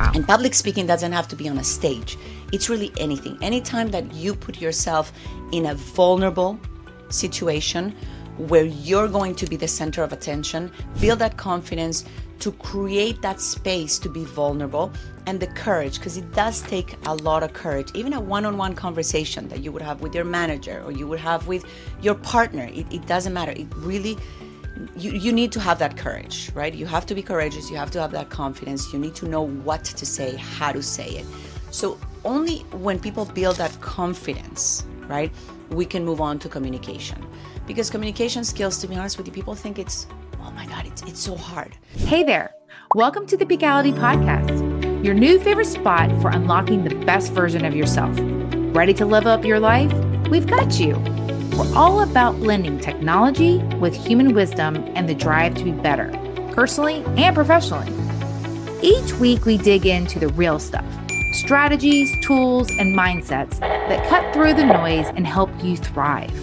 Wow. And public speaking doesn't have to be on a stage. It's really anything. Anytime that you put yourself in a vulnerable situation where you're going to be the center of attention, build that confidence to create that space to be vulnerable, and the courage, because it does take a lot of courage. Even a one-on-one conversation that you would have with your manager or you would have with your partner, it doesn't matter. It really, you need to have that courage, right? You have to be courageous. You have to have that confidence. You need to know what to say, how to say it. So only when people build that confidence, right, we can move on to communication. Because communication skills, to be honest with you, people think it's, oh my God, it's so hard. Hey there. Welcome to the Peakality Podcast, your new favorite spot for unlocking the best version of yourself. Ready to level up your life? We've got you. We're all about blending technology with human wisdom and the drive to be better, personally and professionally. Each week, we dig into the real stuff, strategies, tools, and mindsets that cut through the noise and help you thrive.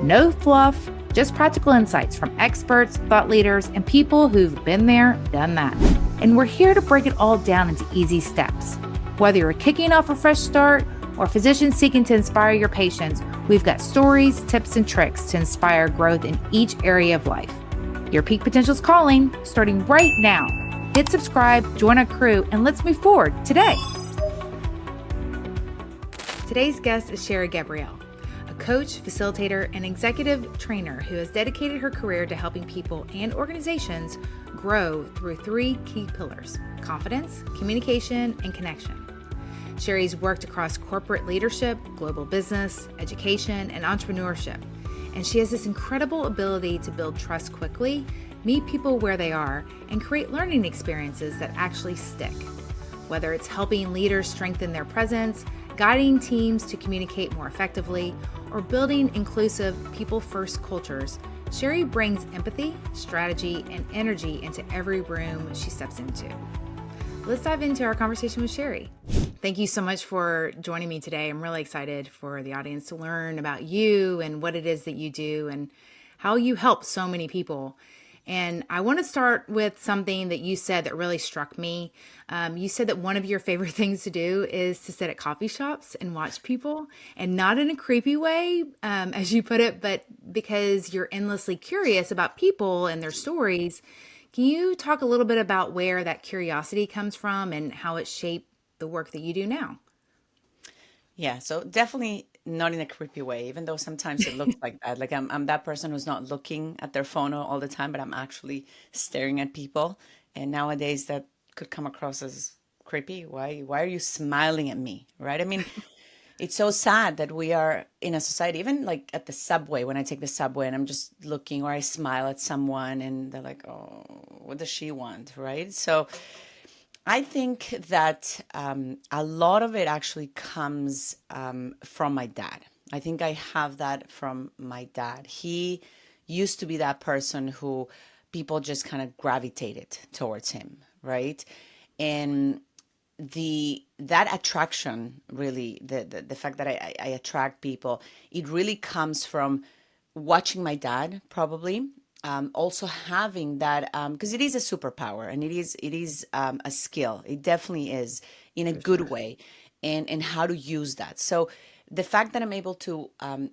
No fluff, just practical insights from experts, thought leaders, and people who've been there, done that. And we're here to break it all down into easy steps. Whether you're kicking off a fresh start or a physician seeking to inspire your patients, we've got stories, tips, and tricks to inspire growth in each area of life. Your peak potential's calling, starting right now. Hit subscribe, join our crew, and let's move forward today. Today's guest is Shiri Gabriel, a coach, facilitator, and executive trainer who has dedicated her career to helping people and organizations grow through three key pillars: confidence, communication, and connection. Shiri's worked across corporate leadership, global business, education, and entrepreneurship, and she has this incredible ability to build trust quickly, meet people where they are, and create learning experiences that actually stick. Whether it's helping leaders strengthen their presence, guiding teams to communicate more effectively, or building inclusive, people-first cultures, Shiri brings empathy, strategy, and energy into every room she steps into. Let's dive into our conversation with Shiri. Thank you so much for joining me today. I'm really excited for the audience to learn about you and what it is that you do and how you help so many people. And I want to start with something that you said that really struck me. You said that one of your favorite things to do is to sit at coffee shops and watch people, and not in a creepy way, as you put it, but because you're endlessly curious about people and their stories. Can you talk a little bit about where that curiosity comes from and how it shaped the work that you do now? Yeah, so definitely not in a creepy way, even though sometimes it looks like that. Like I'm that person who's not looking at their phone all the time, but I'm actually staring at people. And nowadays that could come across as creepy. Why are you smiling at me? Right? I mean, it's so sad that we are in a society, even like at the subway, when I take the subway and I'm just looking or I smile at someone and they're like, oh, what does she want? Right? So I think that a lot of it actually comes from my dad. I think I have that from my dad. He used to be that person who people just kind of gravitated towards him, right? And that attraction, really, the fact that I attract people, it really comes from watching my dad, probably. Also having that, because it is a superpower and it is a skill. It definitely is, in a good way, and how to use that. So the fact that I'm able to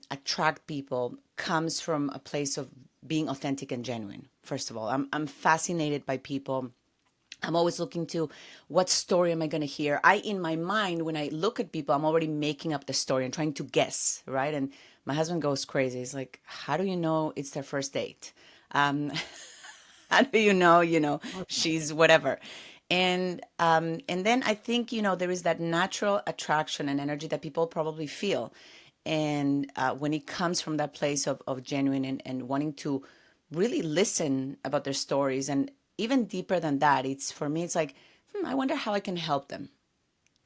attract people comes from a place of being authentic and genuine. First of all, I'm fascinated by people. I'm always looking to what story am I going to hear. In my mind, when I look at people, I'm already making up the story and trying to guess, right? And my husband goes crazy. He's like, how do you know it's their first date? Um, how do you know, she's whatever. And then I think, there is that natural attraction and energy that people probably feel. And when it comes from that place of genuine and wanting to really listen about their stories, and even deeper than that, for me, it's like, I wonder how I can help them,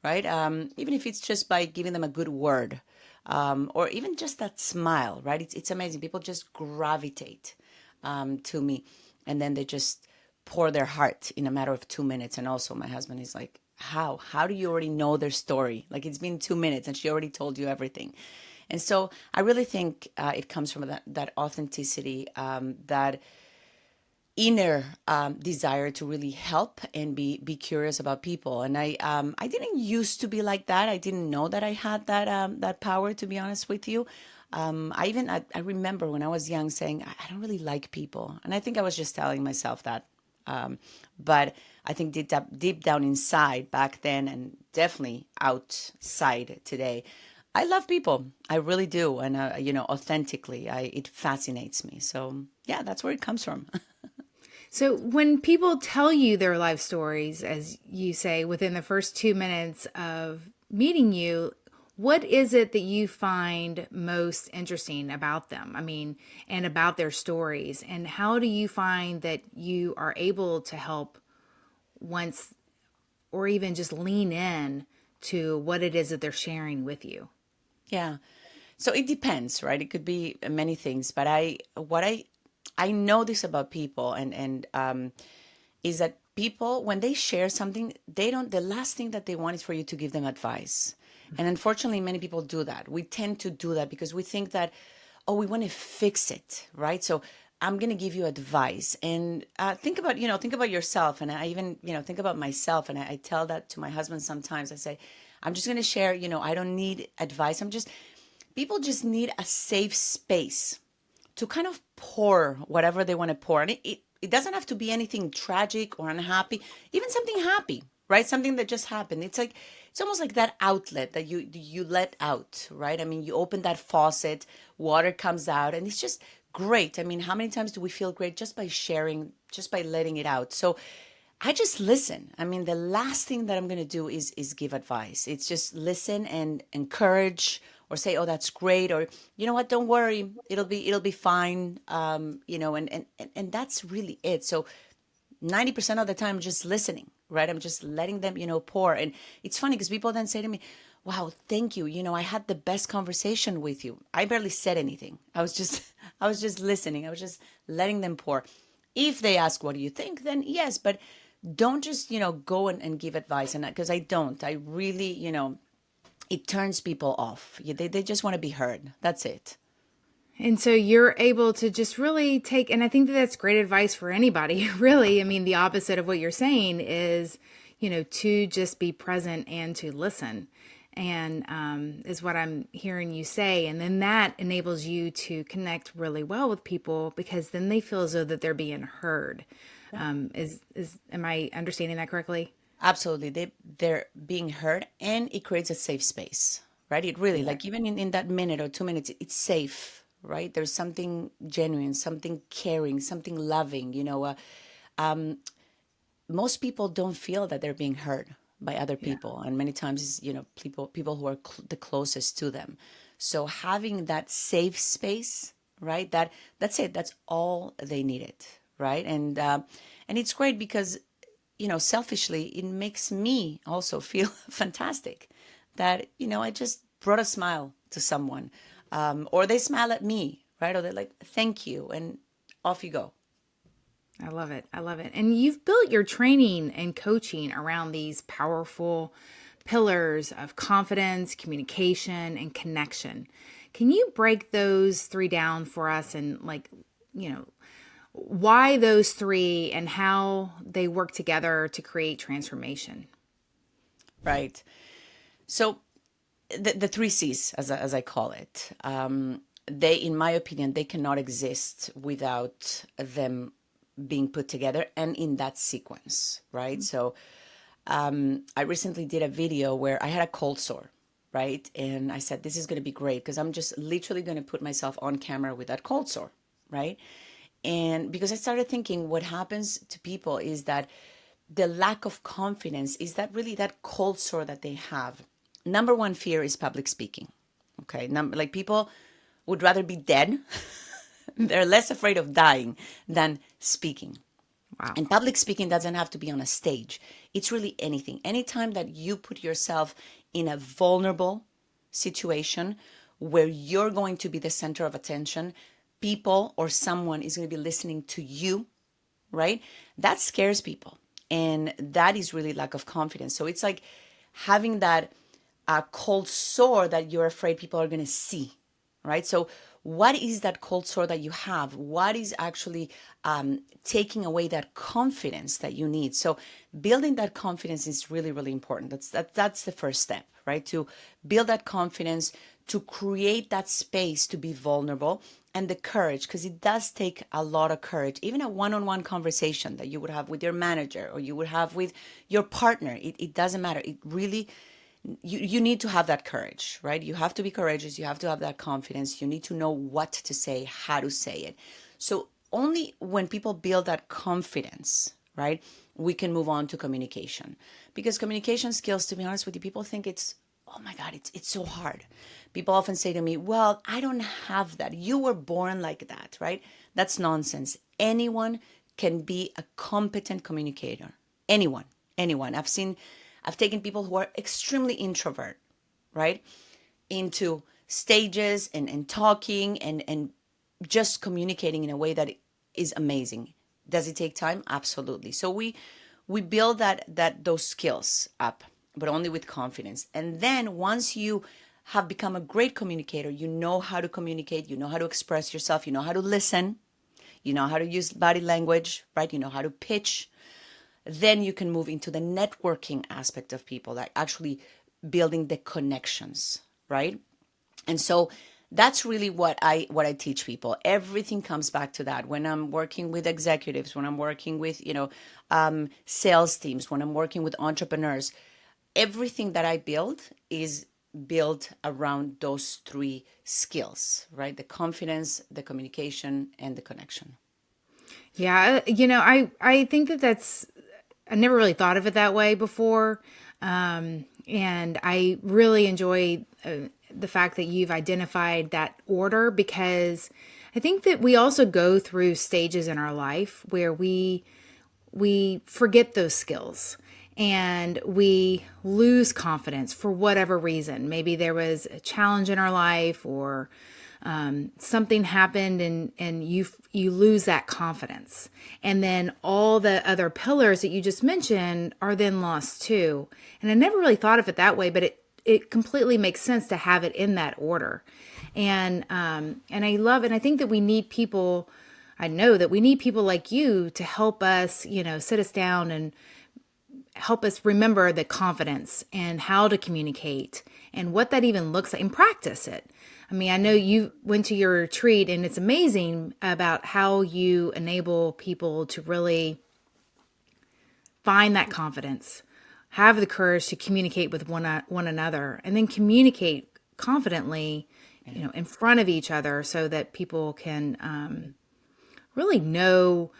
right? Even if it's just by giving them a good word, or even just that smile, right? It's amazing. People just gravitate to me, and then they just pour their heart in a matter of 2 minutes. And also my husband is like, how do you already know their story? Like, it's been 2 minutes and she already told you everything. And so I really think it comes from that authenticity, that inner desire to really help and be curious about people. And I didn't used to be like that. I didn't know that I had that power, to be honest with you. I remember when I was young saying I don't really like people, and I think I was just telling myself that. But I think deep down inside back then, and definitely outside today, I love people. I really do, and authentically, it fascinates me. So yeah, that's where it comes from. So, when people tell you their life stories, as you say, within the first 2 minutes of meeting you, what is it that you find most interesting about them? I mean, and about their stories? And how do you find that you are able to help once or even just lean in to what it is that they're sharing with you? Yeah. So it depends, right? It could be many things, but I know this about people, and is that people, when they share something, they don't, the last thing that they want is for you to give them advice. And unfortunately, many people do that. We tend to do that because we think that, oh, we want to fix it, right? So I'm going to give you advice. And think about yourself. And I even, think about myself. And I tell that to my husband sometimes. I say, I'm just going to share, I don't need advice. People just need a safe space to kind of pour whatever they want to pour. And it doesn't have to be anything tragic or unhappy, even something happy, right? Something that just happened. It's almost like that outlet that you let out, right? I mean, you open that faucet, water comes out, and it's just great. I mean, how many times do we feel great just by sharing, just by letting it out? So I just listen. I mean, the last thing that I'm going to do is give advice. It's just listen and encourage, or say, "Oh, that's great," or you know what, don't worry, it'll be fine. And that's really it. So 90% of the time, just listening, right? I'm just letting them, pour. And it's funny because people then say to me, "Wow, thank you. I had the best conversation with you." I barely said anything. I was just I was just listening. I was just letting them pour. If they ask, "What do you think?" then yes, but don't just, go and give advice. And because I don't, I really, it turns people off. They just want to be heard. That's it. And so you're able to just really take, and I think that that's great advice for anybody, really. I mean, the opposite of what you're saying is, to just be present and to listen, and is what I'm hearing you say. And then that enables you to connect really well with people because then they feel as though that they're being heard. Am I understanding that correctly? Absolutely. They're being heard, and it creates a safe space, right? It really, Yeah. like, even in that minute or 2 minutes, it's safe, right? There's something genuine, something caring, something loving. Most people don't feel that they're being heard by other Yeah. people, and many times it's, people who are the closest to them. So having that safe space, right? That's it. That's all they needed, right? And it's great because, selfishly, it makes me also feel fantastic that, I just brought a smile to someone, or they smile at me, right? Or they're like, "Thank you," and off you go. I love it. I love it. And you've built your training and coaching around these powerful pillars of confidence, communication, and connection. Can you break those three down for us and, like, you know, why those three and how they work together to create transformation? Right. So the three C's, as I call it, they, in my opinion, they cannot exist without them being put together and in that sequence, right? So I recently did a video where I had a cold sore, right? And I said, this is going to be great because I'm just literally going to put myself on camera with that cold sore, right? And because I started thinking what happens to people is that the lack of confidence is that really that cold sore that they have. Number one fear is public speaking. Okay. Like, people would rather be dead. They're less afraid of dying than speaking. Wow. And public speaking doesn't have to be on a stage. It's really anything. Anytime that you put yourself in a vulnerable situation where you're going to be the center of attention, people or someone is going to be listening to you, right? That scares people. And that is really lack of confidence. So it's like having that cold sore that you're afraid people are going to see, right? So what is that cold sore that you have? What is actually taking away that confidence that you need? So building that confidence is really, really important. That's the first step, right? To build that confidence, to create that space to be vulnerable, and the courage, because it does take a lot of courage. Even a one-on-one conversation that you would have with your manager or you would have with your partner, it doesn't matter. It really, you need to have that courage, right? You have to be courageous. You have to have that confidence. You need to know what to say, how to say it. So only when people build that confidence, right, we can move on to communication. Because communication skills, to be honest with you, people think it's, oh my God, it's so hard. People often say to me, well, I don't have that. You were born like that, right? That's nonsense. Anyone can be a competent communicator. Anyone, anyone. I've taken people who are extremely introvert, right, into stages and talking and just communicating in a way that is amazing. Does it take time? Absolutely. So we build those skills up, but only with confidence. And then once you have become a great communicator, you know how to communicate, you know how to express yourself, you know how to listen, you know how to use body language, right? You know how to pitch. Then you can move into the networking aspect of people, like actually building the connections, right? And so that's really what I teach people. Everything comes back to that. When I'm working with executives, when I'm working with sales teams, when I'm working with entrepreneurs, everything that I build is built around those three skills, right? The confidence, the communication, and the connection. Yeah, I think I never really thought of it that way before. And I really enjoy the fact that you've identified that order, because I think that we also go through stages in our life where we forget those skills and we lose confidence for whatever reason. Maybe there was a challenge in our life, or something happened, and you lose that confidence. And then all the other pillars that you just mentioned are then lost too. And I never really thought of it that way, but it completely makes sense to have it in that order. And I love, and I think that we need people, I know that we need people like you to help us, sit us down and help us remember the confidence and how to communicate and what that even looks like, and practice it. I mean, I know you went to your retreat, and it's amazing about how you enable people to really find that confidence, have the courage to communicate with one another, and then communicate confidently, in front of each other, so that people can really know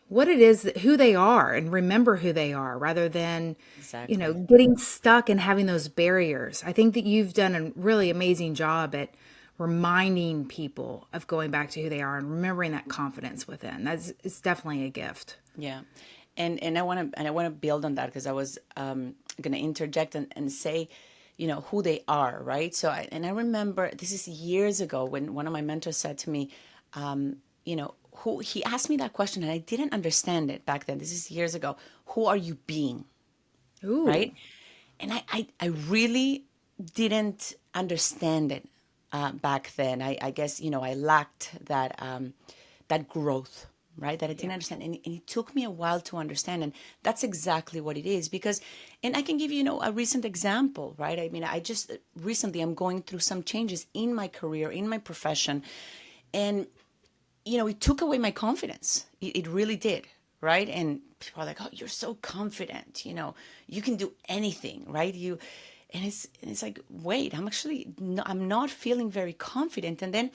what it is, who they are, and remember who they are, rather than, Exactly. getting stuck and having those barriers. I think that you've done a really amazing job at reminding people of going back to who they are and remembering that confidence within. It's definitely a gift. Yeah. And I want to build on that, because I was going to interject and say, who they are, right? So I remember, this is years ago, when one of my mentors said to me, who he asked me that question, and I didn't understand it back then. This is years ago. Who are you being, Ooh. right? And I really didn't understand it back then. I guess I lacked that growth, right? That I didn't understand, and it took me a while to understand. And that's exactly what it is. Because, and I can give a recent example, right? I mean, I just recently, I'm going through some changes in my career, in my profession, and it took away my confidence. It really did, right? And people are like, "Oh, you're so confident. You can do anything, right?" And it's like, wait, I'm not feeling very confident. And then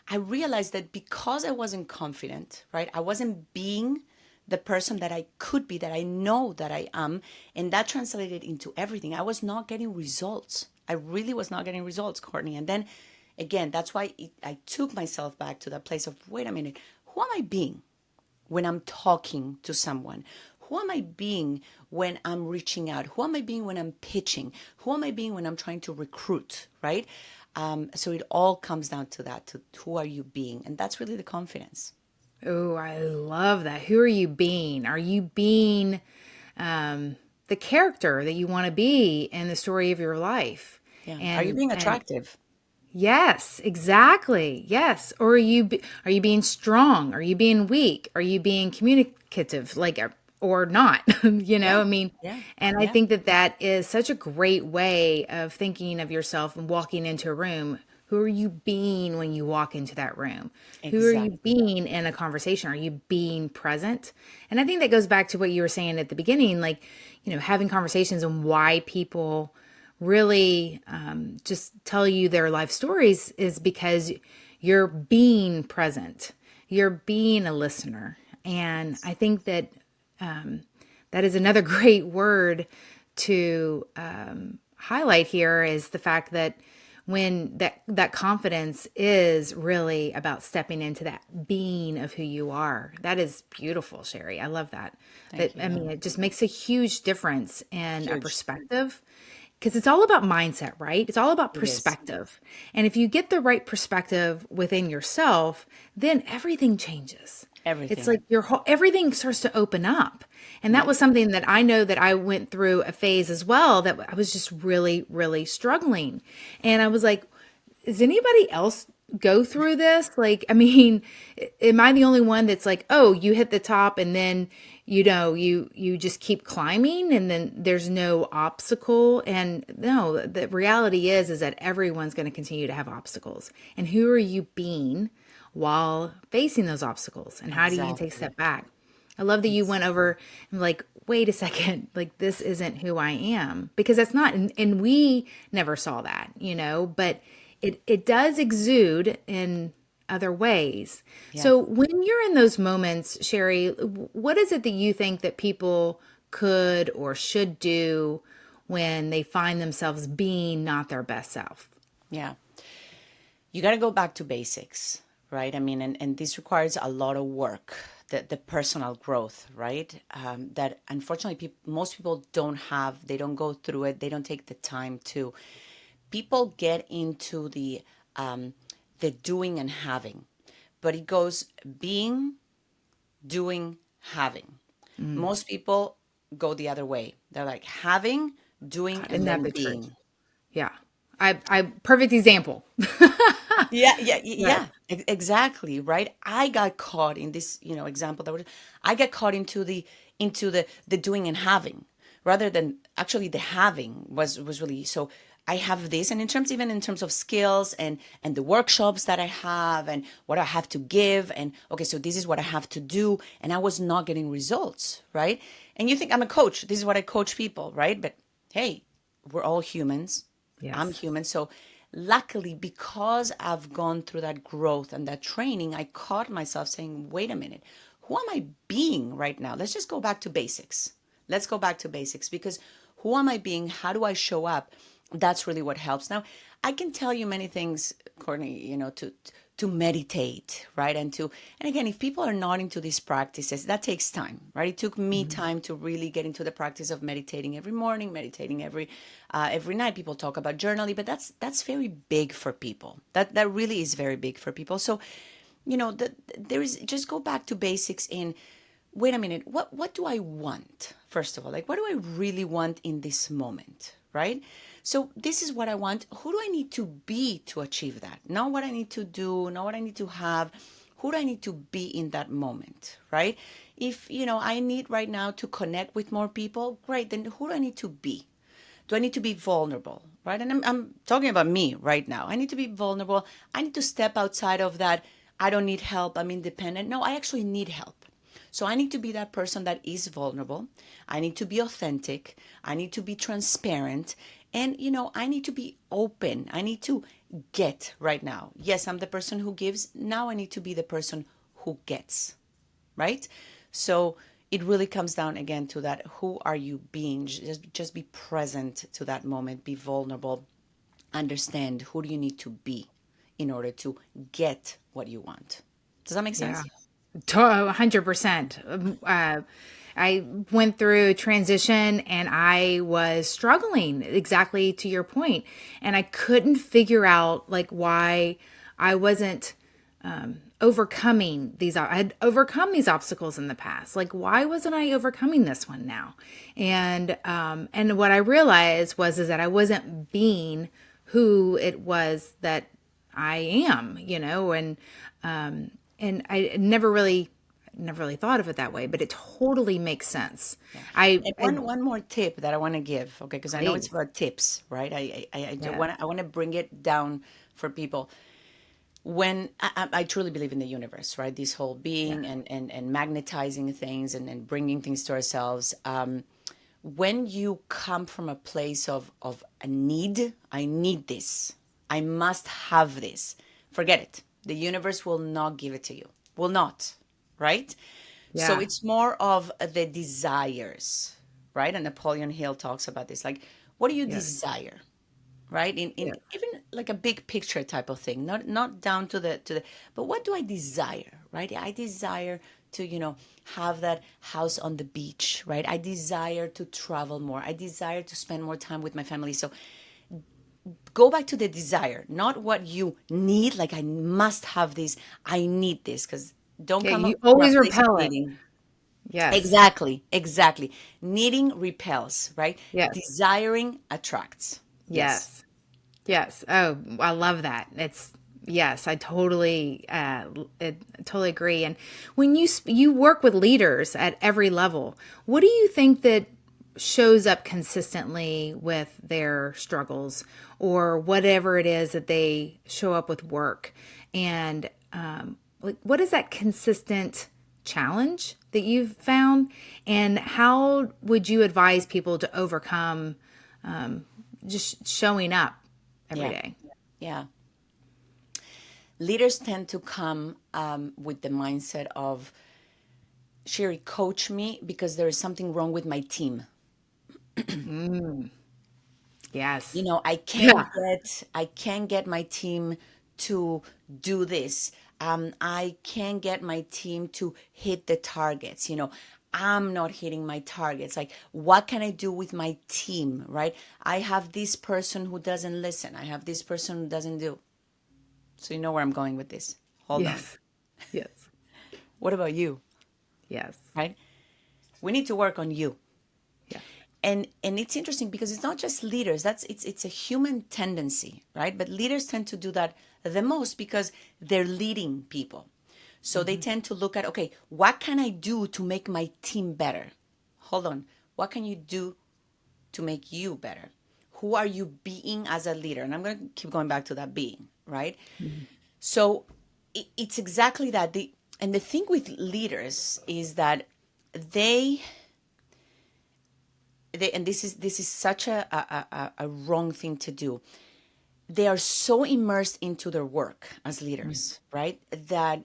I realized that because I wasn't confident, right? I wasn't being the person that I could be, that I know that I am, and that translated into everything. I was not getting results. I really was not getting results, Courtney. And then again, that's why I took myself back to that place of, wait a minute, who am I being when I'm talking to someone? Who am I being when I'm reaching out? Who am I being when I'm pitching? Who am I being when I'm trying to recruit, right? So it all comes down to that, to who are you being? And that's really the confidence. Oh, I love that. Who are you being? Are you being the character that you want to be in the story of your life? Yeah. Are you And being attractive? Yes, exactly. Yes. Or are you being strong? Are you being weak? Are you being communicative or not? Yeah, I mean, yeah, and I yeah, think that that is such a great way of thinking of yourself and walking into a room. Who are you being when you walk into that room? Who are you exactly. being in a conversation? Are you being present? And I think that goes back to what you were saying at the beginning, like, having conversations and why people really just tell you their life stories is because you're being present, you're being a listener. And I think that that is another great word to highlight here is the fact that when that confidence is really about stepping into that being of who you are. That is beautiful, Shiri. I love that. That Thank you. I Yeah. mean, it just makes a huge difference in a Huge. perspective because it's all about mindset, right? It's all about It is. perspective. And if you get the right perspective within yourself, then everything changes. It's Everything. like your whole everything starts to open up. And that Yeah. was something that I know that I went through a phase as well that I was just really, really struggling. And I was like, does anybody else go through this? Like, I mean, am I the only one that's like, oh, you hit the top and then you just keep climbing and then there's no obstacle? And no, the reality is that everyone's going to continue to have obstacles. And who are you being while facing those obstacles? And how do you take a Exactly. step back? I love that you Ex- went over and like, wait a second, like this isn't who I am because that's not, and we never saw that, but it does exude in other ways. Yeah. So when you're in those moments, Sherry, what is it that you think that people could or should do when they find themselves being not their best self? Yeah. You got to go back to basics, right? I mean, and this requires a lot of work, the personal growth, right? That unfortunately, most people don't have, they don't go through it, they don't take the time to. People get into the doing and having, but it goes being, doing, having. Most people go the other way. They're like having, doing, God, isn't and that then the truth? being. Yeah. I perfect example. Yeah, yeah, Right. yeah, exactly, right? I got caught in this, example that was, I got caught into the doing and having rather than actually the having was really so I have this, and in terms even in terms of skills and the workshops that I have and what I have to give, and okay, so this is what I have to do, and I was not getting results, right? And you think I'm a coach, this is what I coach people, right? But hey, we're all humans. I'm Yes. human. So luckily, because I've gone through that growth and that training, I caught myself saying, wait a minute, who am I being right now? Let's just go back to basics. Let's go back to basics because who am I being? How do I show up? That's really what helps. Now, I can tell you many things, Courtney, to meditate, right? And again, if people are not into these practices, that takes time, right? It took me Mhm. time to really get into the practice of meditating every morning, meditating every night. People talk about journaling, but that's very big for people. That really is very big for people. So, there is, just go back to basics in, wait a minute, what do I want? First of all, like what do I really want in this moment, right? So this is what I want. Who do I need to be to achieve that? Not what I need to do, not what I need to have. Who do I need to be in that moment, right? If, I need right now to connect with more people, great. Then who do I need to be? Do I need to be vulnerable, right? And I'm talking about me right now. I need to be vulnerable. I need to step outside of that. I don't need help. I'm independent. No, I actually need help. So I need to be that person that is vulnerable. I need to be authentic. I need to be transparent. And, I need to be open. I need to get right now. Yes, I'm the person who gives. Now I need to be the person who gets, right? So it really comes down again to that, who are you being? Just be present to that moment, be vulnerable, understand who do you need to be in order to get what you want. Does that make Yeah. sense? 100%. I went through transition and I was struggling exactly to your point, and I couldn't figure out like why I wasn't overcoming these. I had overcome these obstacles in the past. Like, why wasn't I overcoming this one now? And what I realized was is that I wasn't being who it was that I am, and I never really thought of it that way, but it totally makes sense. Yeah. I, And I one more tip that I want to give, okay, because I know it's please, about tips, right? yeah, I want to bring it down for people. When I truly believe in the universe, right? This whole yeah, being and magnetizing things and bringing things to ourselves. When you come from a place of a need, I need this, I must have this, forget it. The universe will not give it to you, will not, right? So yeah, it's more of the desires, right? And Napoleon Hill talks about this. Like, what do you yes, desire? Right? In yes, even like a big picture type of thing, not down to the, but what do I desire? Right? I desire to, have that house on the beach, right? I desire to travel more. I desire to spend more time with my family. So go back to the desire, not what you need. Like, I must have this, I need this, because don't yeah. come You up from a always place of repel it. needing. Yes, Exactly, exactly. Needing repels, right? yes, Desiring attracts. Yes. yes. Yes. Oh, I love that. It's yes, I totally agree. And when you work with leaders at every level, what do you think that shows up consistently with their struggles or whatever it is that they show up with work? And like, what is that consistent challenge that you've found? And how would you advise people to overcome just showing up every Yeah. day? Yeah. Leaders tend to come with the mindset of, Sherry, coach me because there is something wrong with my team. Yes. I Yeah. can't get my team to do this. I can't get my team to hit the targets. I'm not hitting my targets. Like, what can I do with my team, right? I have this person who doesn't listen. I have this person who doesn't do. So you know where I'm going with this. Hold on. Yes. Yes. What about you, Yes. right? We need to work on you. Yeah. And it's interesting because it's not just leaders. It's a human tendency, right? But leaders tend to do that the most because they're leading people. So they Hmm. tend to look at, okay, what can I do to make my team better? Hold on. What can you do to make you better? Who are you being as a leader? And I'm going to keep going back to that being, right? Hmm. So it's exactly that. And the thing with leaders is that they and this is such a wrong thing to do. They are so immersed into their work as leaders, right? That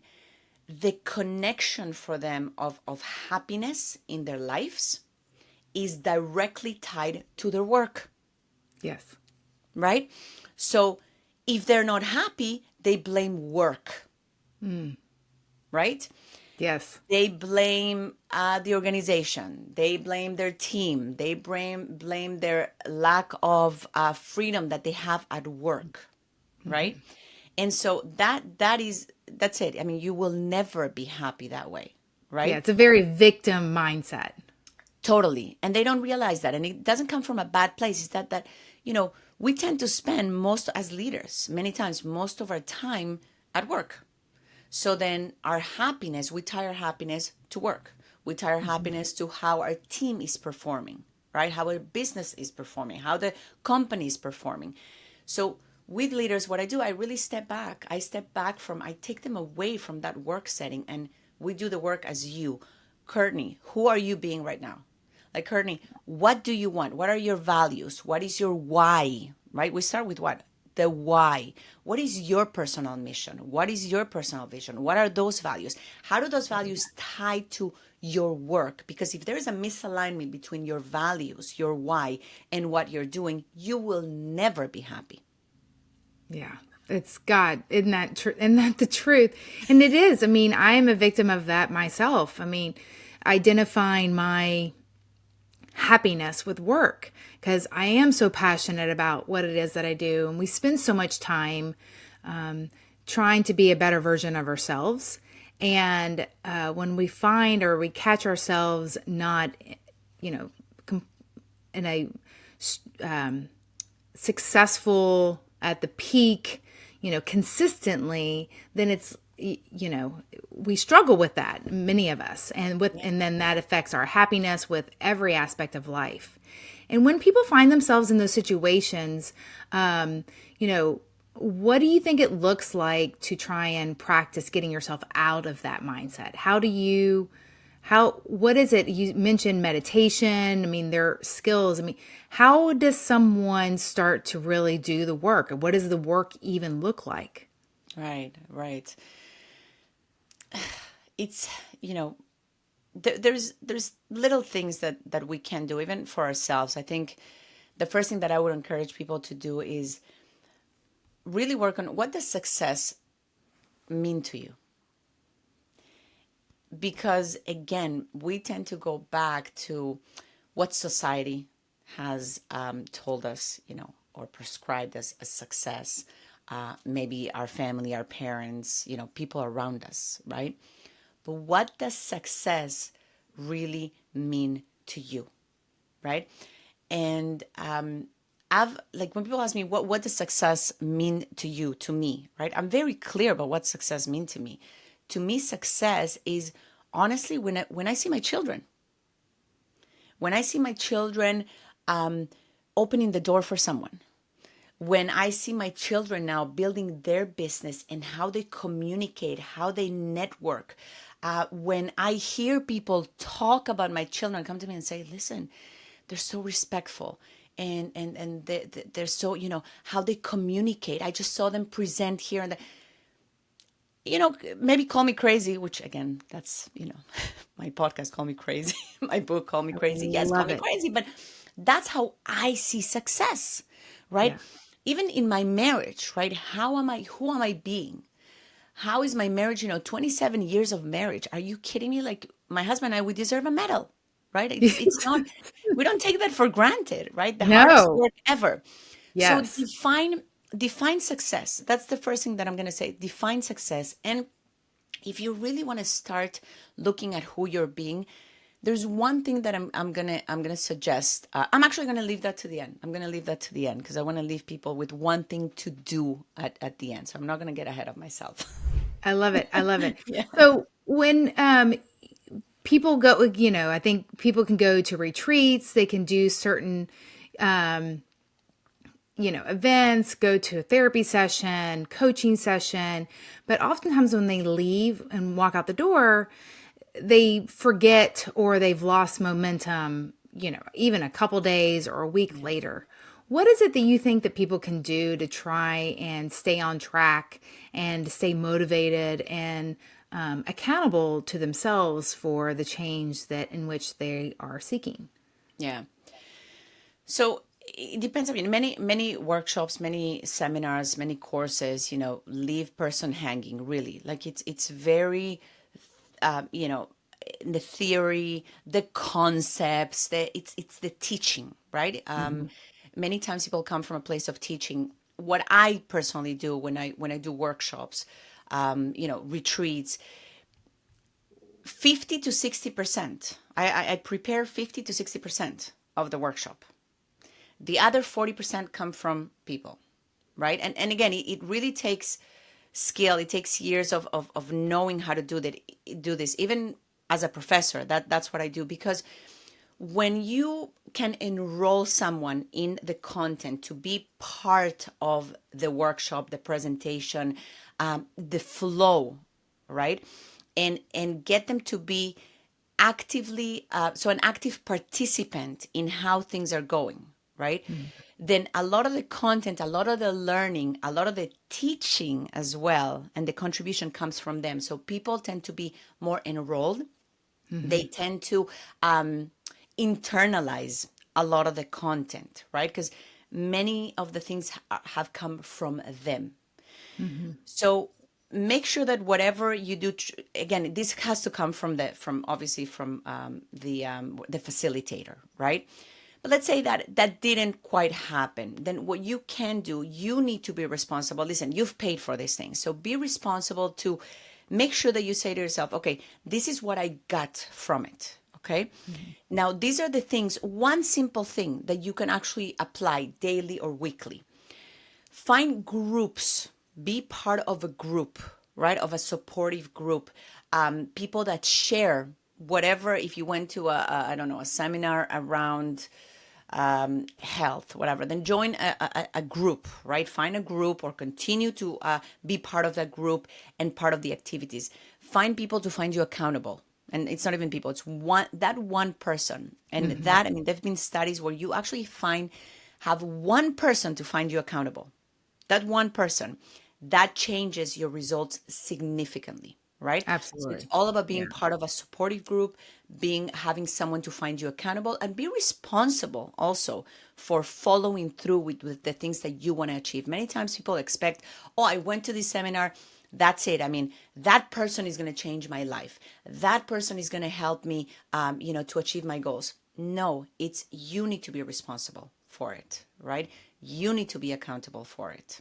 the connection for them of happiness in their lives is directly tied to their work, Yes. right? So if they're not happy, they blame work, right? Yes. They blame the organization. They blame their team. They blame their lack of freedom that they have at work, right? Hmm. And so that's it. I mean, you will never be happy that way, Yeah. right? It's a very victim mindset. Totally. And they don't realize that. And it doesn't come from a bad place. It's that we tend to spend most as leaders, many times, most of our time at work. So then our happiness, we tie our happiness to work. We tie our Hmm. happiness to how our team is performing, right? How our business is performing, how the company is performing. So with leaders, what I do, I really step back. I take them away from that work setting and we do the work as you. Courtney, who are you being right now? Like, Courtney, what do you want? What are your values? What is your why? Right? We start with what? The why. What is your personal mission? What is your personal vision? What are those values? How do those values tie to your work? Because if there is a misalignment between your values, your why, and what you're doing, you will never be happy. Yeah. It's God. Isn't that the truth? And it is. I mean, I am a victim of that myself. I mean, identifying my happiness with work because I am so passionate about what it is that I do. And we spend so much time trying to be a better version of ourselves. And when we find or we catch ourselves not, you know, in a successful at the peak, consistently, then it's, we struggle with that, many of us, and then that affects our happiness with every aspect of life. And when people find themselves in those situations, um, you know, what do you think it looks like to try and practice getting yourself out of that mindset? What is it? You mentioned meditation. I mean, there are skills. I mean, how does someone start to really do the work? What does the work even look like? Right, right. It's, there's little things that we can do even for ourselves. I think the first thing that I would encourage people to do is really work on what does success mean to you? Because again, we tend to go back to what society has told us, or prescribed us as success. Maybe our family, our parents, people around us, right? But what does success really mean to you, right? And I've like when people ask me what does success mean to you, to me, right? I'm very clear about what success means to me. To me, success is honestly when I see my children, when I see my children opening the door for someone, when I see my children now building their business and how they communicate, how they network, when I hear people talk about my children, come to me and say, listen, they're so respectful. And they're so, how they communicate. I just saw them present here and there. Maybe call me crazy, which again, that's, my podcast, Call Me Crazy, my book, Call Me Crazy. Yes, call Love me it. crazy, but that's how I see success, right? Yeah. Even in my marriage, right? Who am I being? How is my marriage, 27 years of marriage? Are you kidding me? Like my husband and I, we deserve a medal, right? It's not, we don't take that for granted, right? The hardest No. work ever. So Yes. define success. That's the first thing that I'm going to say. Define success. And if you really want to start looking at who you're being, there's one thing that I'm gonna suggest. I'm actually gonna leave that to the end. I'm gonna leave that to the end because I want to leave people with one thing to do at the end. So I'm not gonna get ahead of myself. I love it. I love it. Yeah. So when people go, I think people can go to retreats, they can do certain um, events, go to a therapy session, coaching session, but oftentimes when they leave and walk out the door, they forget or they've lost momentum, even a couple days or a week later. What is it that you think that people can do to try and stay on track and stay motivated and accountable to themselves for the change that in which they are seeking? Yeah. So it depends. I mean, many workshops, many seminars, many courses, leave person hanging. Really, like it's very, the theory, the concepts, it's the teaching, right? Many times people come from a place of teaching. What I personally do when I do workshops, retreats, 50 to 60%. I prepare 50 to 60% of the workshop. The other 40% come from people, right? And again, it really takes skill. It takes years of knowing how to do this. Even as a professor, that's what I do. Because when you can enroll someone in the content to be part of the workshop, the presentation, the flow, right? And get them to be actively, so an active participant in how things are going, right? Then a lot of the content, a lot of the learning, a lot of the teaching as well, and the contribution comes from them. So people tend to be more enrolled. They tend to internalize a lot of the content, right? Because many of the things have come from them. So make sure that whatever you do, again, this has to come from obviously from the facilitator, right? But let's say that didn't quite happen. Then what you can do, you need to be responsible. Listen, you've paid for these things. So be responsible to make sure that you say to yourself, okay, this is what I got from it. Okay. Now, these are the things, one simple thing that you can actually apply daily or weekly. Find groups, be part of a group, right? Of a supportive group, people that share whatever. If you went to I don't know, a seminar around health, whatever, then join a group, right? Find a group or continue to be part of that group and part of the activities. Find people to find you accountable. And it's not even people, it's one person. And that, I mean, there've been studies where you actually have one person to find you accountable. That one person, that changes your results significantly, right? So it's Absolutely. all about Yeah. being part of a supportive group, having someone to find you accountable, and be responsible also for following through with the things that you want to achieve. Many times people expect, oh, I went to this seminar, that's it. I mean, that person is going to change my life. That person is going to help me, to achieve my goals. No, it's you need to be responsible for it, right? You need to be accountable for it.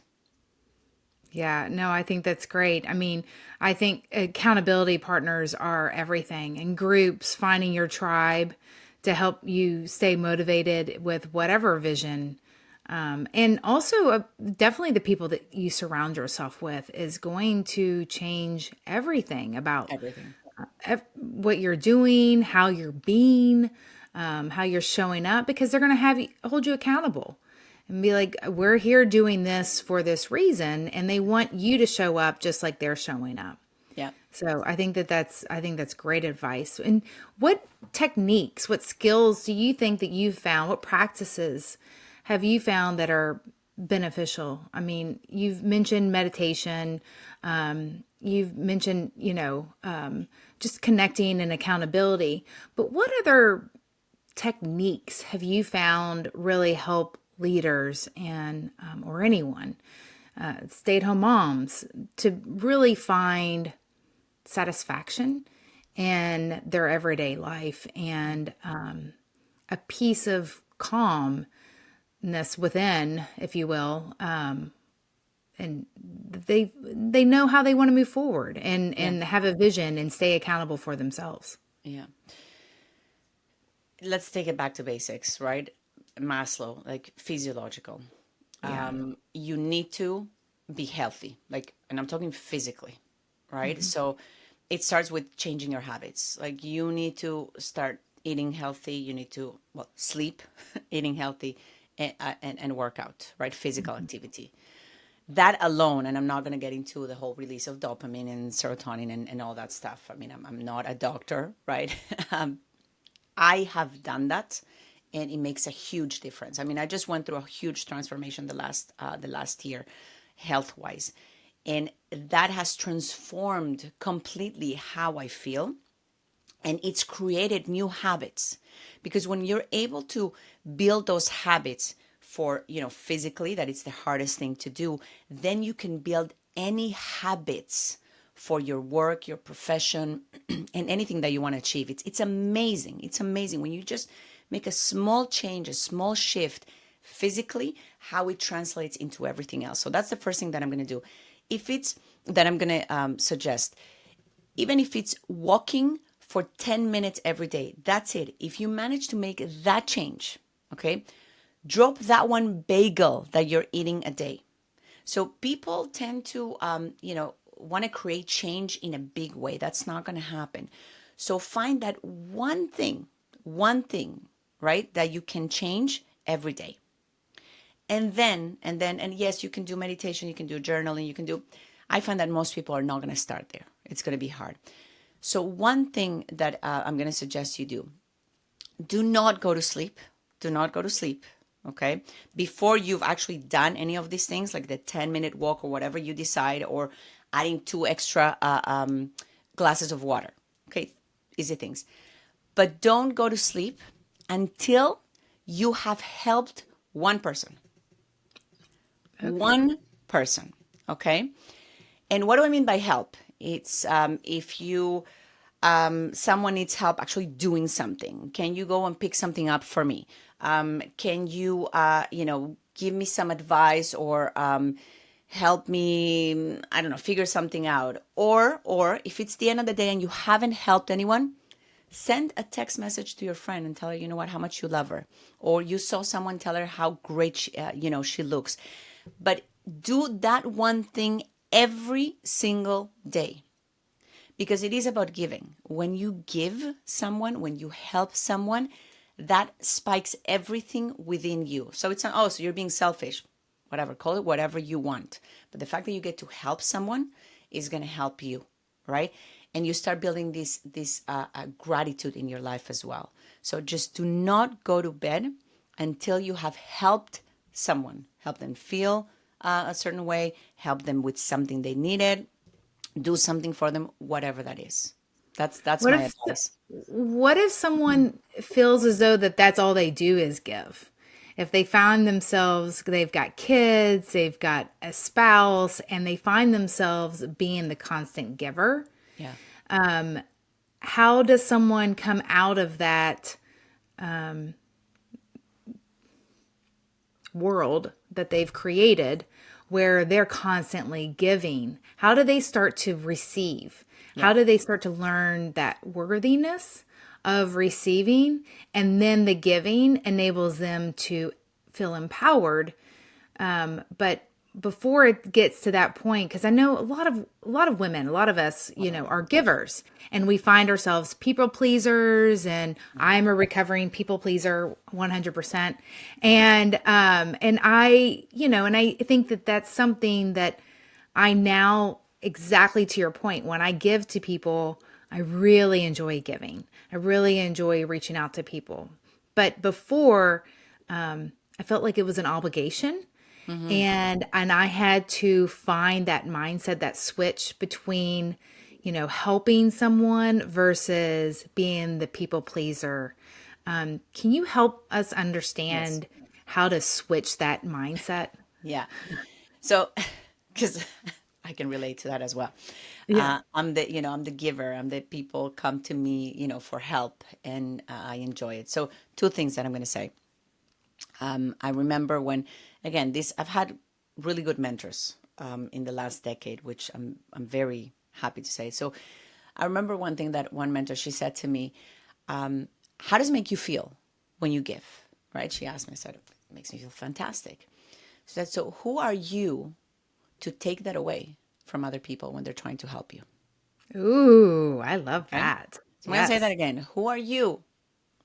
Yeah, no, I think that's great. I mean, I think accountability partners are everything, and groups, finding your tribe to help you stay motivated with whatever vision. And also, definitely the people that you surround yourself with is going to change everything about Everything. what you're doing, how you're being, how you're showing up, because they're going to hold you accountable and be like, we're here doing this for this reason, and they want you to show up just like they're showing up. Yeah. So I think that's great advice. And what techniques, what skills do you think that you've found? What practices have you found that are beneficial? I mean, you've mentioned meditation. You've mentioned, just connecting and accountability. But what other techniques have you found really help leaders and or anyone, stay-at-home moms, to really find satisfaction in their everyday life and a piece of calmness within, if you will, and they know how they want to move forward Yeah. and have a vision and stay accountable for themselves. Yeah. Let's take it back to basics, right? Maslow, like physiological. Yeah. You need to be healthy, like, and I'm talking physically, right? So it starts with changing your habits. Like, you need to start eating healthy. You need to, well, sleep, eating healthy, and work out, right? Physical activity. That alone, and I'm not going to get into the whole release of dopamine and serotonin and all that stuff. I mean, I'm not a doctor, right? I have done that, and it makes a huge difference. I mean, I just went through a huge transformation the last year, health wise, and that has transformed completely how I feel, and it's created new habits. Because when you're able to build those habits for, physically, that it's the hardest thing to do, then you can build any habits for your work, your profession, and anything that you want to achieve. It's amazing. It's amazing when you just make a small change, a small shift physically, how it translates into everything else. So that's the first thing that I'm going to do. If it's that I'm going to suggest, even if it's walking for 10 minutes every day, that's it. If you manage to make that change, okay, drop that one bagel that you're eating a day. So people tend to, want to create change in a big way. That's not going to happen. So find that one thing, right, that you can change every day. And yes, you can do meditation, you can do journaling, I find that most people are not going to start there. It's going to be hard. So one thing that I'm going to suggest you do not go to sleep. Do not go to sleep. Okay. Before you've actually done any of these things, like the 10-minute walk or whatever you decide, or adding 2 extra glasses of water. Okay. Easy things. But don't go to sleep until you have helped one person. Okay. One person. Okay. And what do I mean by help? It's if you someone needs help actually doing something. Can you go and pick something up for me? Can you give me some advice, or help me, I don't know, figure something out? Or if it's the end of the day and you haven't helped anyone, send a text message to your friend and tell her, you know what, how much you love her, or you saw someone, tell her how great she looks. But do that one thing every single day, because it is about giving. When you give someone, when you help someone, that spikes everything within you. So it's not, oh, so you're being selfish, whatever, call it whatever you want. But the fact that you get to help someone is going to help you, right? And you start building this gratitude in your life as well. So just do not go to bed until you have helped someone, help them feel a certain way, help them with something they needed, do something for them, whatever that is. That's What my if advice. what if someone feels as though that's all they do is give? If they find themselves, they've got kids, they've got a spouse, and they find themselves being the constant giver, Yeah. how does someone come out of that world that they've created where they're constantly giving? How do they start to receive? How do they start to learn that worthiness of receiving, and then the giving enables them to feel empowered? But before it gets to that point, because I know a lot of women, a lot of us, are givers, and we find ourselves people pleasers, and I'm a recovering people pleaser 100%. And I think that that's something that I now, exactly to your point, when I give to people, I really enjoy giving. I really enjoy reaching out to people. But before, I felt like it was an obligation. And I had to find that mindset, that switch between, helping someone versus being the people pleaser. Can you help us Yes. understand how to switch that mindset? Yeah. So, because I can relate to that as well. Yeah. I'm the giver. I'm the people come to me, for help, and I enjoy it. So, two things that I'm going to say. I remember when, again, I've had really good mentors in the last decade, which I'm very happy to say. So, I remember one thing that one mentor, she said to me, "How does it make you feel when you give?" Right? She asked me. I said, "It makes me feel fantastic." She said, "So, who are you to take that away from other people when they're trying to help you?" Ooh, I love Okay. that. So I'm going to say that Yes. again. Who are you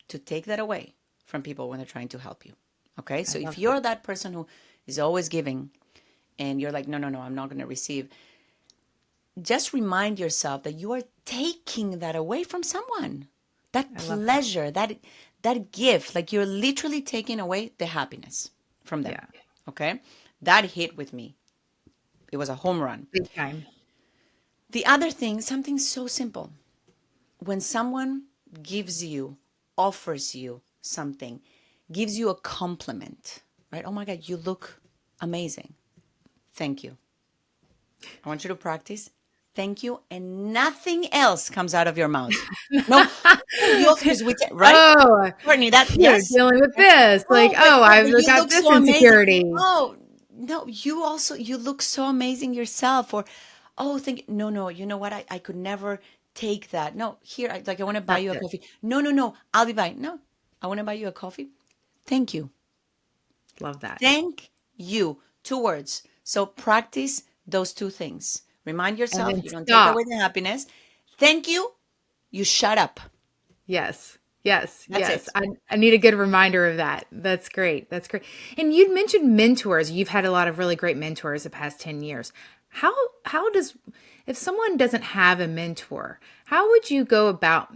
to take that away from people when they're trying to help you? Okay. I So if love that. you're that person who is always giving and you're like, no, no, no, I'm not going to receive, just remind yourself that you are taking that away from someone. That I love that. pleasure, that gift, like you're literally taking away the happiness from them. Yeah. Okay. That hit with me. It was a home run. Big time. The other thing, something so simple. When someone gives you, offers you something, gives you a compliment, right? Oh my God, you look amazing. Thank you. I want you to practice. Thank you. And nothing else comes out of your mouth. No, oh, you also, because right? Oh, Courtney, that, yes. dealing with this. Like, Oh, oh, but I've you got look this so amazing. insecurity. Oh, no, you look so amazing yourself. Or, oh, no, no, you know what? I could never take that. No, here, I want to buy That's you a it. coffee. No, no, no, I'll be buying. No, I want to buy you a coffee. Thank you. Love that. Thank you. Two words. So practice those two things. Remind And yourself then you don't take stop. away the happiness. Thank you. You shut up. Yes. Yes. That's Yes. it. I need a good reminder of that. That's great. That's great. And you'd mentioned mentors. You've had a lot of really great mentors the past 10 years. How does, if someone doesn't have a mentor, how would you go about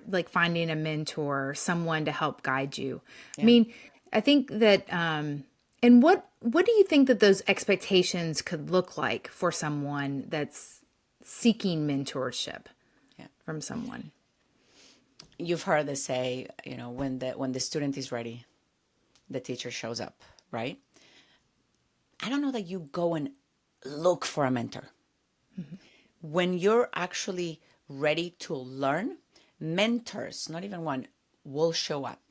like finding a mentor, someone to help guide you? I Yeah. mean, I think that, and what do you think that those expectations could look like for someone that's seeking mentorship Yeah. from someone? You've heard this say, when the student is ready, the teacher shows up, right? I don't know that you go and look for a mentor. When you're actually ready to learn, mentors, not even one, will show up.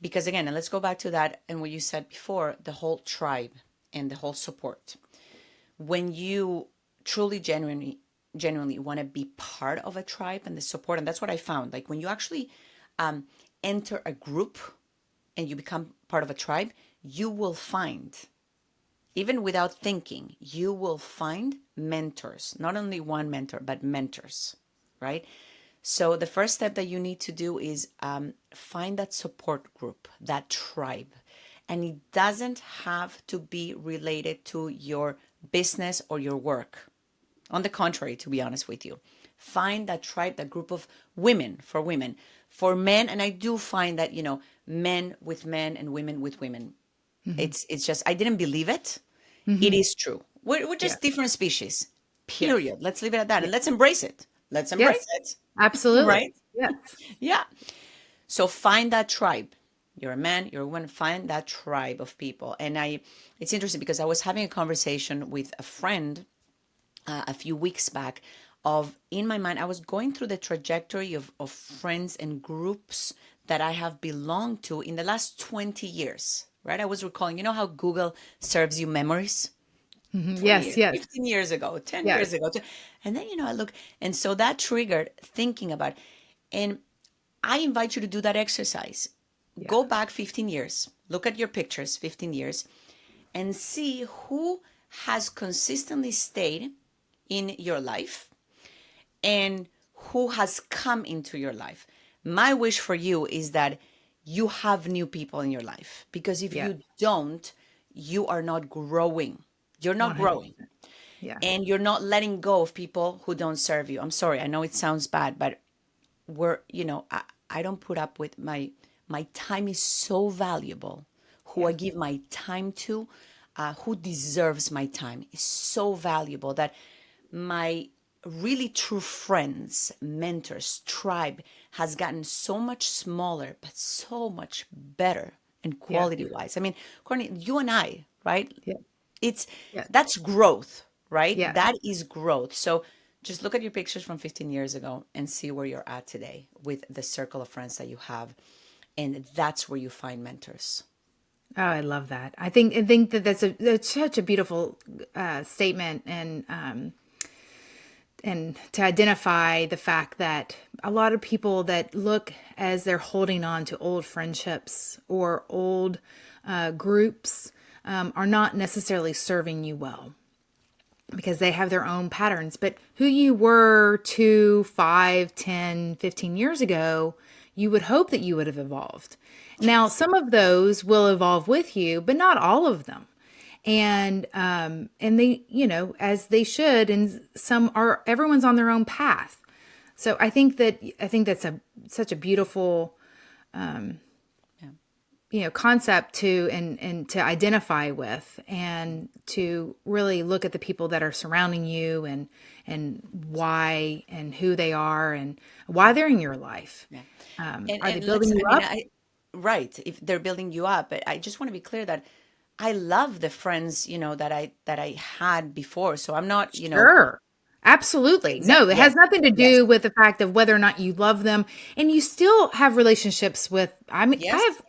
Because again, and let's go back to that and what you said before, the whole tribe and the whole support. When you truly genuinely want to be part of a tribe and the support, and that's what I found. Like when you actually enter a group and you become part of a tribe, you will find even without thinking, you will find mentors, not only one mentor, but mentors, right? So the first step that you need to do is find that support group, that tribe. And it doesn't have to be related to your business or your work. On the contrary, to be honest with you, find that tribe, that group of women for women. For men, and I do find that, men with men and women with women. It's just, I didn't believe it. It is true. We're Yeah. just different species, Yes. period. Let's leave it at that. Yeah. And let's embrace it. Let's embrace Yes. it. Absolutely. Right? Yes. Yeah. So find that tribe. You're a man, you're a woman, find that tribe of people. And it's interesting because I was having a conversation with a friend a few weeks back of, in my mind, I was going through the trajectory of friends and groups that I have belonged to in the last 20 years, right? I was recalling, how Google serves you memories? 20 Yes. years, Yes. 15 years ago, 10 years Yes. ago. And then, I look, and so that triggered thinking about, and I invite you to do that exercise. Yeah. Go back 15 years, look at your pictures, 15 years, and see who has consistently stayed in your life and who has come into your life. My wish for you is that you have new people in your life, because if Yeah. you don't, you are not growing. You're not 100. growing, Yeah. and you're not letting go of people who don't serve you. I'm sorry, I know it sounds bad, but I don't put up with my time is so valuable. Who I Yeah. give my time to, who deserves my time, is so valuable that my really true friends, mentors, tribe has gotten so much smaller, but so much better and Yeah. quality wise. I mean, Courtney, you and I, right? Yeah. It's Yeah. That's growth, right? Yeah. That is growth. So just look at your pictures from 15 years ago and see where you're at today with the circle of friends that you have. And that's where you find mentors. Oh, I love that. I think that that's such a beautiful statement, and to identify the fact that a lot of people that look as they're holding on to old friendships or old groups are not necessarily serving you well, because they have their own patterns. But who you were 2, 5, 10, 15 years ago, you would hope that you would have evolved. Now, some of those will evolve with you, but not all of them. And they, as they should, and some are, everyone's on their own path. So I think that's such a beautiful Yeah. concept to and to identify with, and to really look at the people that are surrounding you, and why and who they are and why they're in your life. Yeah. Are they And let's, building you I mean, up? right. If they're building you up, but I just want to be clear that I love the friends, that I had before. So I'm not, Sure. Absolutely. No, it yes, has nothing to yes, do with the fact of whether or not you love them. And you still have relationships with, I mean, I yes. have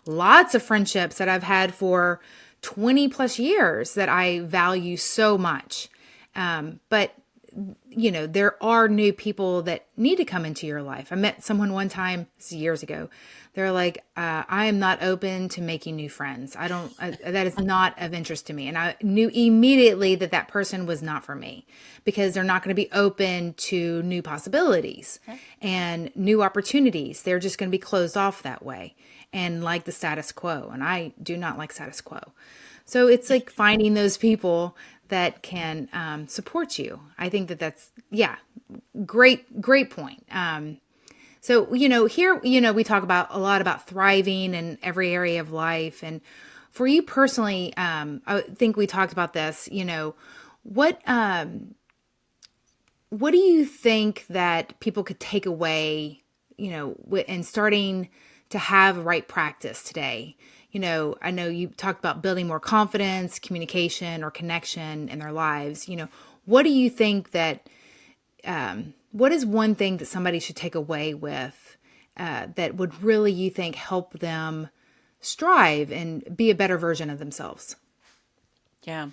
lots of friendships that I've had for 20 plus years that I value so much. But there are new people that need to come into your life. I met someone one time, this is years ago. They're like, I am not open to making new friends. I don't, that is not of interest to me. And I knew immediately that that person was not for me, because they're not going to be open to new possibilities Okay. and new opportunities. They're just going to be closed off that way and like the status quo. And I do not like status quo. So it's like finding those people that can support you. I think that that's, yeah, great point. So, here, we talk about a lot about thriving in every area of life. And for you personally, I think we talked about this, what, what do you think that people could take away, and starting to have right practice today? I know you talked about building more confidence, communication, or connection in their lives. What do you think that, what is one thing that somebody should take away with that would really, you think, help them strive and be a better version of themselves? Yeah.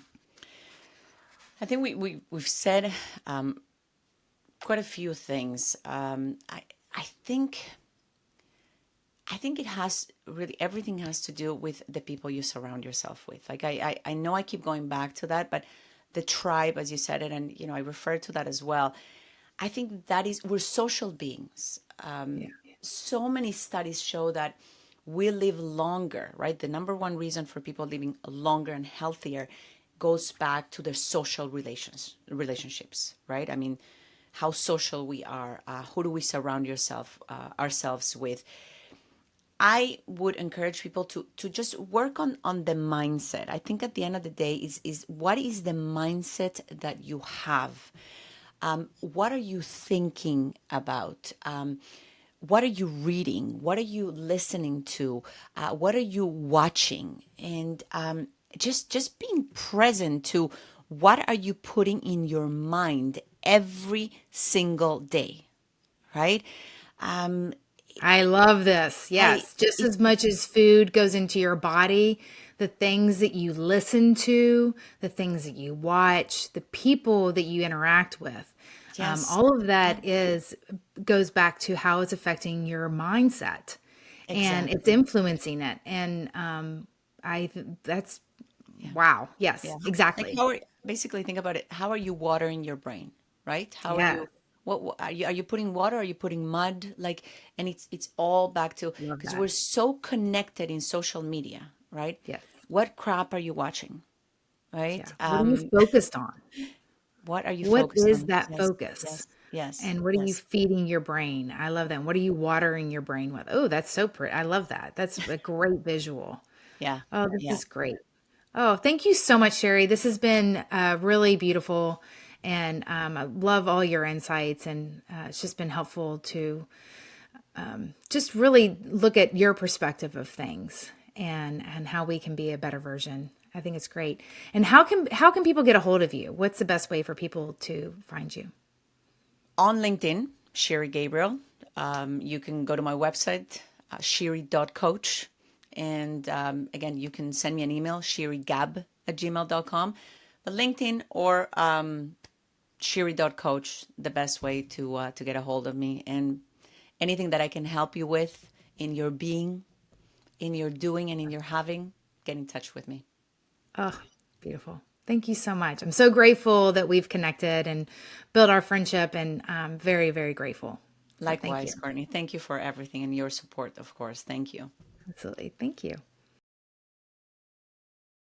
I think we've said quite a few things. I think I think it has really, everything has to do with the people you surround yourself with. Like I know I keep going back to that, but the tribe, as you said it, and I refer to that as well. I think that is, we're social beings. Yeah. So many studies show that we live longer, right? The number one reason for people living longer and healthier goes back to their social relationships, right? I mean, how social we are, who do we surround ourselves with. I would encourage people to just work on the mindset. I think at the end of the day is what is the mindset that you have? What are you thinking about? What are you reading? What are you listening to? What are you watching? And just being present to what are you putting in your mind every single day, right? Um, I love this. I Yes. Just it as much as food goes into your body, the things that you listen to, the things that you watch, the people that you interact with, yes, all of yeah, that is goes back to how it's affecting your mindset and it's exactly. influencing it. And that's Yeah. wow. Yes, Yeah. Like exactly. how are, basically think about it. How are you watering your brain, right? How are Yeah, you, what are you putting water? Are you putting mud? Like, and it's all back to, love because that. we're so connected in social media, right? Yes. What crap are you watching, right? Yeah. What are you focused on? What are you What focused is on? that Yes, focus? yes, yes, And what are you yes. feeding your brain? I love that. And what are you watering your brain with? Oh, that's so pretty. I love that. That's a great visual. Yeah, Oh, this yeah. is great. Oh, thank you so much, Sherry. This has been really beautiful. And I love all your insights. And it's just been helpful to just really look at your perspective of things and how we can be a better version. I think it's great. And how can people get a hold of you? What's the best way for people to find you? On LinkedIn, Shiri Gabriel. You can go to my website, shiri.coach. And again, you can send me an email, shirigab@gmail.com. But LinkedIn or shiri.coach, the best way to get a hold of me. And anything that I can help you with in your being, in your doing, and in your having, get in touch with me. Oh, beautiful. Thank you so much. I'm so grateful that we've connected and built our friendship, and I'm very, very grateful. So thank you. Likewise, Courtney. Thank you for everything and your support, of course. Thank you. Absolutely. Thank you.